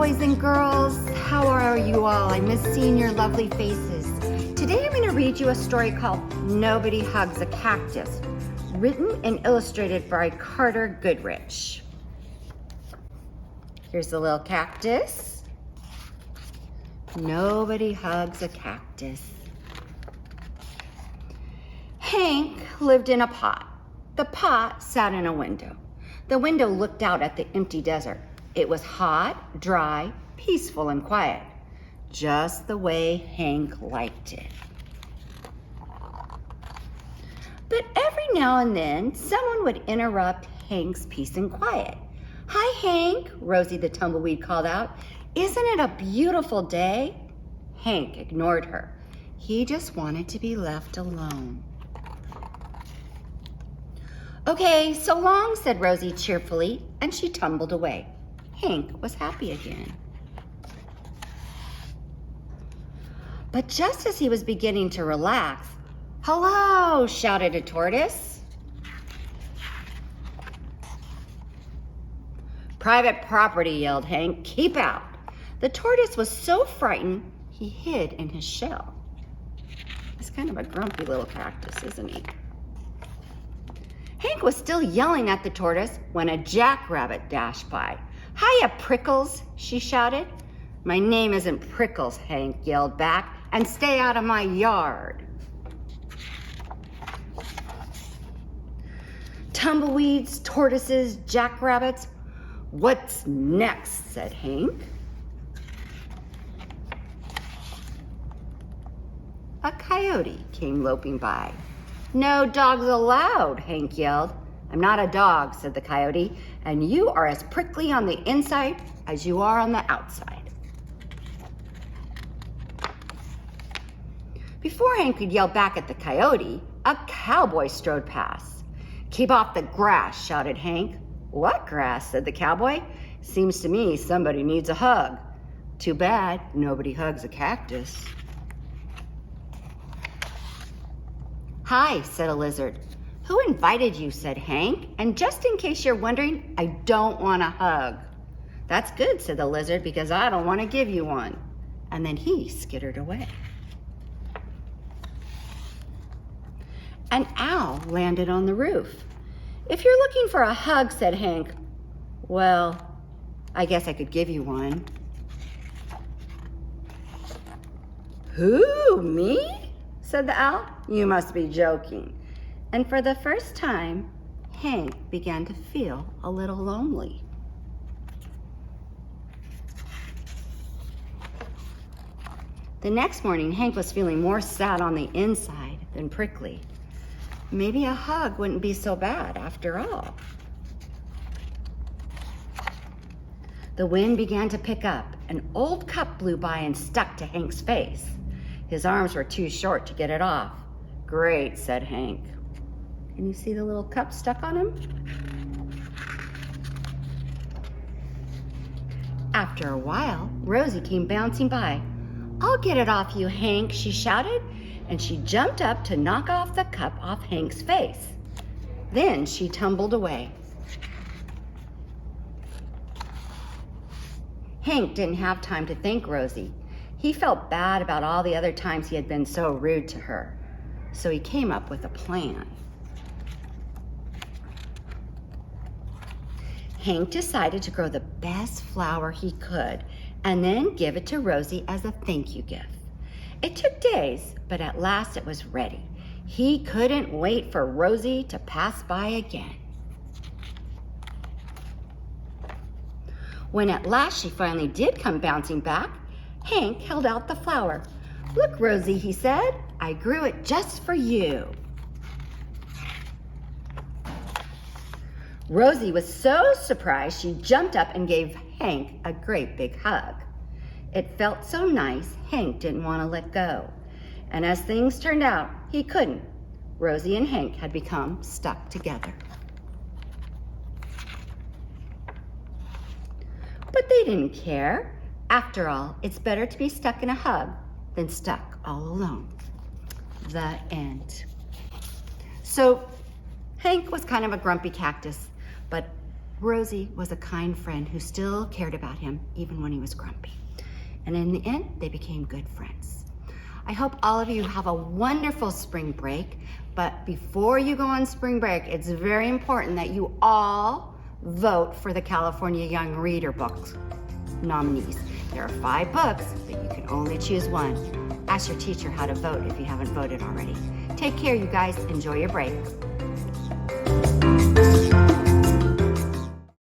boys and girls. How are you all? I miss seeing your lovely faces. Today I'm going to read you a story called Nobody Hugs a Cactus, written and illustrated by Carter Goodrich. Here's the little cactus. Nobody hugs a cactus. Hank lived in a pot. The pot sat in a window. The window looked out at the empty desert. It was hot, dry, peaceful, and quiet, just the way Hank liked it. But every now and then, someone would interrupt Hank's peace and quiet. "Hi, Hank," Rosie the tumbleweed called out. "Isn't it a beautiful day?" Hank ignored her. He just wanted to be left alone. "Okay, so long," said Rosie cheerfully, and she tumbled away. Hank was happy again. But just as he was beginning to relax, "Hello," shouted a tortoise. "Private property," yelled Hank. "Keep out." The tortoise was so frightened, he hid in his shell. He's kind of a grumpy little cactus, isn't he? Hank was still yelling at the tortoise when a jackrabbit dashed by. "Hiya, Prickles," she shouted. "My name isn't Prickles," Hank yelled back, "and stay out of my yard." Tumbleweeds, tortoises, jackrabbits. "What's next?" said Hank. A coyote came loping by. "No dogs allowed," Hank yelled. "I'm not a dog," said the coyote, "and you are as prickly on the inside as you are on the outside." Before Hank could yell back at the coyote, a cowboy strode past. "Keep off the grass," shouted Hank. "What grass?" said the cowboy. "Seems to me somebody needs a hug." "Too bad nobody hugs a cactus." "Hi," said a lizard. "Who invited you?" said Hank. "And just in case you're wondering, I don't want a hug." "That's good," said the lizard, "because I don't want to give you one." And then he skittered away. An owl landed on the roof. "If you're looking for a hug," said Hank, "well, I guess I could give you one." "Who, me?" said the owl. "You must be joking." And for the first time, Hank began to feel a little lonely. The next morning, Hank was feeling more sad on the inside than prickly. Maybe a hug wouldn't be so bad after all. The wind began to pick up. An old cup blew by and stuck to Hank's face. His arms were too short to get it off. "Great," said Hank. Can you see the little cup stuck on him? After a while, Rosie came bouncing by. "I'll get it off you, Hank," she shouted, and she jumped up to knock off the cup off Hank's face. Then she tumbled away. Hank didn't have time to thank Rosie. He felt bad about all the other times he had been so rude to her. So he came up with a plan. Hank decided to grow the best flower he could and then give it to Rosie as a thank you gift. It took days, but at last it was ready. He couldn't wait for Rosie to pass by again. When at last she finally did come bouncing back, Hank held out the flower. "Look, Rosie," he said, "I grew it just for you." Rosie was so surprised she jumped up and gave Hank a great big hug. It felt so nice, Hank didn't want to let go. And as things turned out, he couldn't. Rosie and Hank had become stuck together. But they didn't care. After all, it's better to be stuck in a hug than stuck all alone. The end. So Hank was kind of a grumpy cactus, but Rosie was a kind friend who still cared about him even when he was grumpy. And in the end, they became good friends. I hope all of you have a wonderful spring break, but before you go on spring break, it's very important that you all vote for the California Young Reader Books nominees. There are 5 books, but you can only choose one. Ask your teacher how to vote if you haven't voted already. Take care, you guys. Enjoy your break.